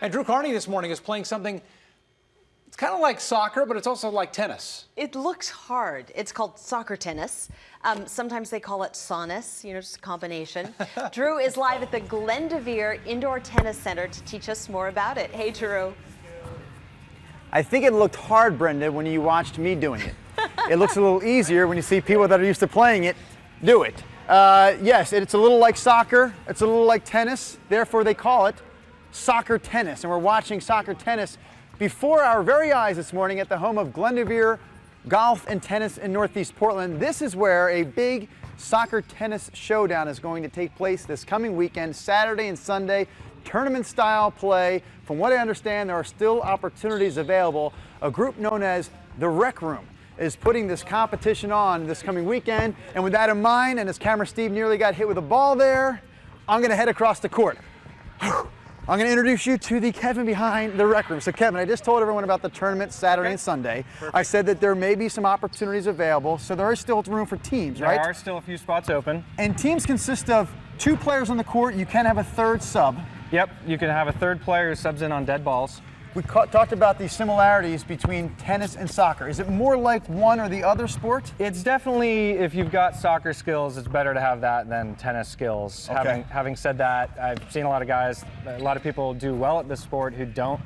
And Drew Carney this morning is playing something, it's kind of like soccer, but it's also like tennis. It looks hard. It's called soccer tennis. Sometimes they call it saunas, just a combination. Drew is live at the Glendoveer Indoor Tennis Center to teach us more about it. Hey, Drew. I think it looked hard, Brenda, when you watched me doing it. It looks a little easier when you see people that are used to playing it do it. Yes, it's a little like soccer. It's a little like tennis. Therefore, they call it soccer tennis. And we're watching soccer tennis before our very eyes this morning at the home of Glendoveer Golf and Tennis in Northeast Portland. This is where a big soccer tennis showdown is going to take place this coming weekend, Saturday and Sunday, tournament style play. From what I understand, there are still opportunities available. A group known as the Rec Room is putting this competition on this coming weekend. And with that in mind, and as camera Steve nearly got hit with a ball there, I'm gonna head across the court. I'm going to introduce you to the Kevin behind the Rec Room. So Kevin, I just told everyone about the tournament Saturday and Sunday. Perfect. I said that there may be some opportunities available, so there is still room for teams, right? There are still a few spots open. And teams consist of 2 players on the court. You can have a third sub. Yep, you can have a third player who subs in on dead balls. We talked about the similarities between tennis and soccer. Is it more like one or the other sport? It's definitely, if you've got soccer skills, it's better to have that than tennis skills. Okay. Having said that, I've seen a lot of people do well at this sport who don't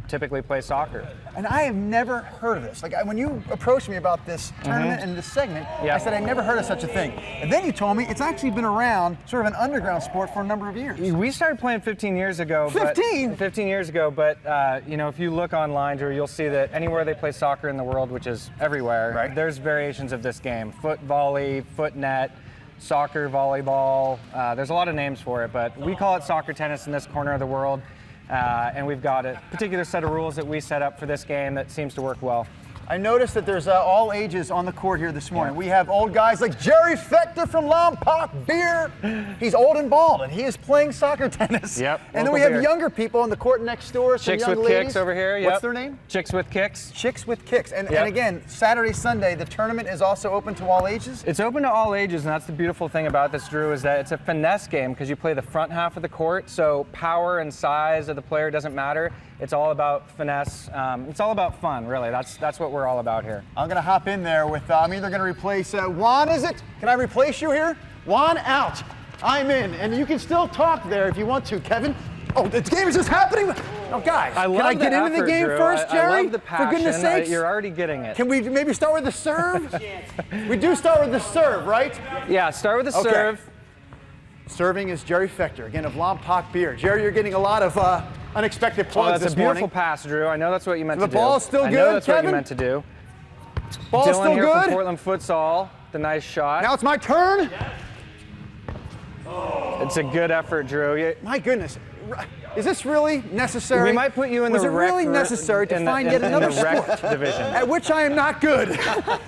typically play soccer. And I have never heard of this. Like when you approached me about this tournament and this segment, I said I never heard of such a thing. And then you told me it's actually been around, sort of an underground sport for a number of years. We started playing 15 years ago. 15? 15 years ago, but if you look online, Drew, you'll see that anywhere they play soccer in the world, which is everywhere, there's variations of this game. Foot volley, foot net, soccer, volleyball. There's a lot of names for it, but we call it soccer tennis in this corner of the world. And we've got a particular set of rules that we set up for this game that seems to work well. I noticed that there's all ages on the court here this morning. Yeah. We have old guys like Jerry Fechter from Lompoc Beer. He's old and bald, and he is playing soccer tennis. Yep. And then we have younger people on the court next door. Some Chicks young with ladies. Kicks over here. Yep. What's their name? Chicks with Kicks. Chicks with Kicks. And again, Saturday, Sunday, the tournament is also open to all ages? It's open to all ages, and that's the beautiful thing about this, Drew, is that it's a finesse game because you play the front half of the court, so power and size of the player doesn't matter. It's all about finesse. It's all about fun, really. That's what we're all about here. I'm going to hop in there with, I'm either going to replace Juan, is it? Can I replace you here? Juan, out. I'm in. And you can still talk there if you want to, Kevin. Oh, the game is just happening. Oh, guys, can I get into the game first, Jerry? I love the passion. For goodness sakes. You're already getting it. Can we maybe start with the serve? We do start with the serve, right? Yeah, start with the serve. Serving is Jerry Fechter, again, of Lompoc Beer. Jerry, you're getting a lot of unexpected plugs this morning. That's a beautiful pass, Drew. I know that's what you meant to do. The ball's still good, I know that's Kevin? what you meant to do. Ball's Dylan still here good. From Portland Futsal, the nice shot. Now it's my turn. It's a good effort, Drew. My goodness. Is this really necessary? We might put you in the rec. Was it really necessary to find yet another sport division at which I am not good?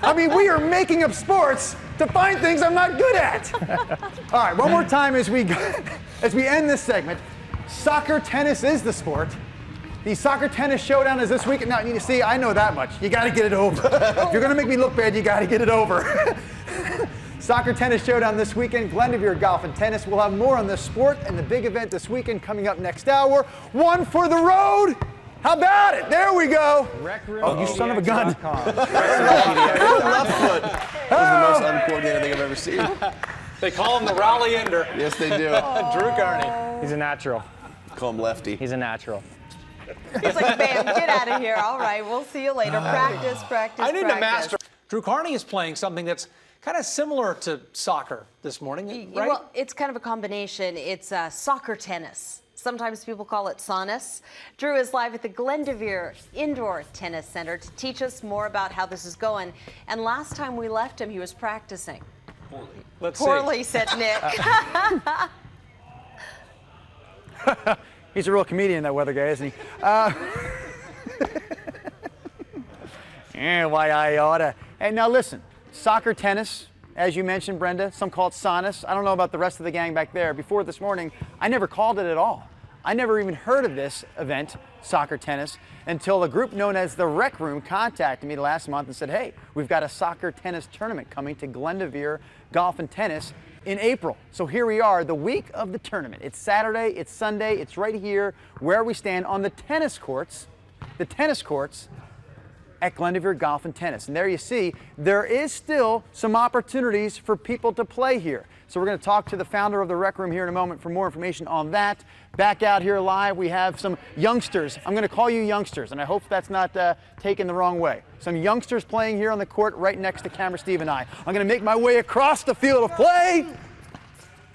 I mean, we are making up sports to find things I'm not good at. All right, one more time as we end this segment. Soccer tennis is the sport. The soccer tennis showdown is this weekend. Now, you see, I know that much. You got to get it over. If you're going to make me look bad, you got to get it over. Soccer tennis showdown this weekend. Glendoveer Golf and Tennis. We'll have more on this sport and the big event this weekend coming up next hour. One for the road. How about it? There we go. Oh, you son of a gun. Left foot. That was the most uncoordinated thing I've ever seen. They call him the rally ender. Yes, they do. Drew Carney. He's a natural. Call him Lefty. He's a natural. He's like, man, get out of here. All right, we'll see you later. Practice. I need to master. Drew Carney is playing something that's kind of similar to soccer this morning, right? Well, it's kind of a combination. It's soccer tennis. Sometimes people call it saunas. Drew is live at the Glendoveer Indoor Tennis Center to teach us more about how this is going. And last time we left him, he was practicing. Poorly, said Nick. He's a real comedian, that weather guy, isn't he? Why I oughta. And now listen, soccer tennis, as you mentioned, Brenda, some call it saunas. I don't know about the rest of the gang back there. Before this morning, I never called it at all. I never even heard of this event, soccer tennis, until a group known as the Rec Room contacted me last month and said, hey, we've got a soccer tennis tournament coming to Glendoveer Golf and Tennis in April. So here we are, the week of the tournament. It's Saturday, it's Sunday, it's right here where we stand on the tennis courts at Glendoveer Golf and Tennis. And there you see, there is still some opportunities for people to play here. So we're going to talk to the founder of the Rec Room here in a moment for more information on that. Back out here live, we have some youngsters. I'm going to call you youngsters, and I hope that's not taken the wrong way. Some youngsters playing here on the court right next to Camera Steve and I. I'm going to make my way across the field of play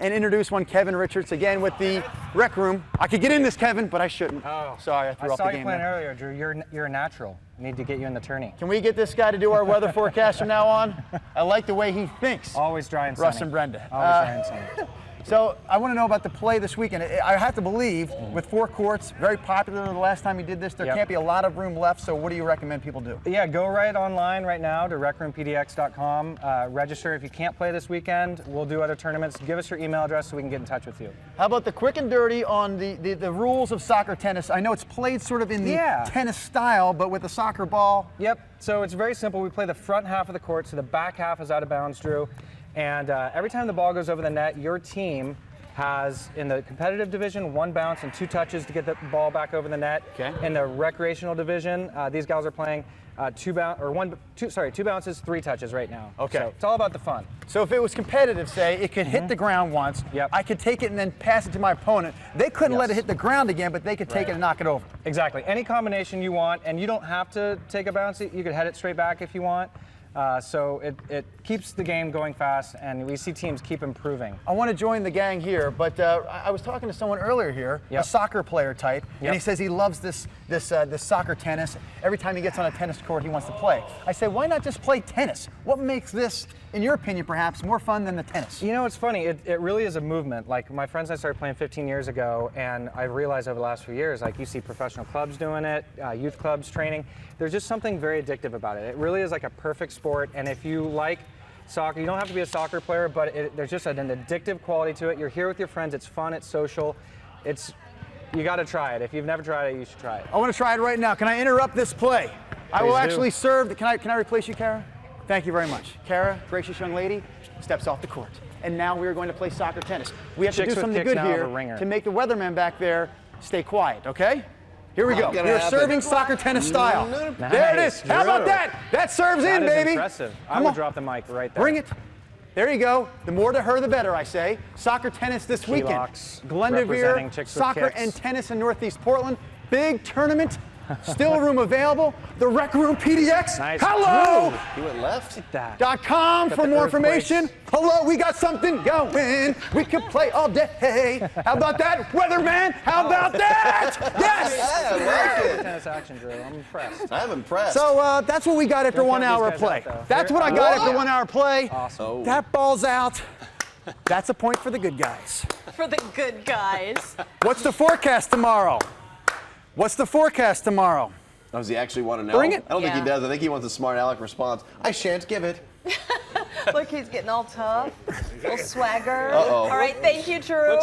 and introduce one, Kevin Richards, again with the Rec Room. I could get in this, Kevin, but I shouldn't. Oh, sorry, I threw off the game. I saw you playing earlier, Drew. You're a natural. I need to get you in the tourney. Can we get this guy to do our weather forecast from now on? I like the way he thinks. Always dry and sunny. Russ and Brenda. Always dry and sunny. So I want to know about the play this weekend. I have to believe with 4 courts, very popular the last time you did this, there can't be a lot of room left, so what do you recommend people do? Yeah, go right online right now to recroompdx.com. Register if you can't play this weekend. We'll do other tournaments. Give us your email address so we can get in touch with you. How about the quick and dirty on the rules of soccer tennis? I know it's played sort of in the tennis style, but with a soccer ball. Yep, so it's very simple. We play the front half of the court, so the back half is out of bounds, Drew. And every time the ball goes over the net, your team has, in the competitive division, 1 bounce and 2 touches to get the ball back over the net. Okay. In the recreational division, these guys are playing 2 bounces, 3 touches right now. Okay. So it's all about the fun. So if it was competitive, say, it could hit the ground once. Yep. I could take it and then pass it to my opponent. They couldn't let it hit the ground again, but they could take it and knock it over. Exactly. Any combination you want, and you don't have to take a bounce. You could head it straight back if you want. So it keeps the game going fast, and we see teams keep improving. I want to join the gang here, but I was talking to someone earlier here, a soccer player type, and he says he loves this soccer tennis. Every time he gets on a tennis court, he wants to play. I say, why not just play tennis? What makes this, in your opinion, perhaps more fun than the tennis? You know, it's funny. It really is a movement. Like, my friends and I started playing 15 years ago, and I realized over the last few years, like, you see professional clubs doing it, youth clubs training. There's just something very addictive about it. It really is like a perfect sport, and if you like soccer, you don't have to be a soccer player, but there's just an addictive quality to it. You're here with your friends. It's fun. It's social. You got to try it. If you've never tried it, you should try it. I want to try it right now. Can I interrupt this play? I will actually serve. Can I replace you, Kara? Thank you very much. Kara, gracious young lady, steps off the court. And now we are going to play soccer tennis. We have to do something good here to make the weatherman back there stay quiet, okay? Here we go. We're serving soccer tennis style. Nice. There it is. How about that? That serves in, baby. Impressive. I would drop the mic right there. Bring it. There you go. The more to her, the better, I say. Soccer tennis this weekend. Glendoveer, soccer and tennis in Northeast Portland. Big tournament. Still room available. The Rec Room PDX. Nice. Hello. He went left. .com for more information. Hello, we got something going. We could play all day. How about that, weatherman? How about that? Yes. I like it. Tennis action, Drew. I'm impressed. I'm impressed. So that's what we got after 1 hour of play. That's what I got after 1 hour play. Awesome. That ball's out. That's a point for the good guys. For the good guys. What's the forecast tomorrow? What's the forecast tomorrow? Does he actually want to know? Bring it. I don't think he does. I think he wants a smart aleck response. I shan't give it. Look, he's getting all tough. Little swagger. Uh-oh. All right, thank you, Drew.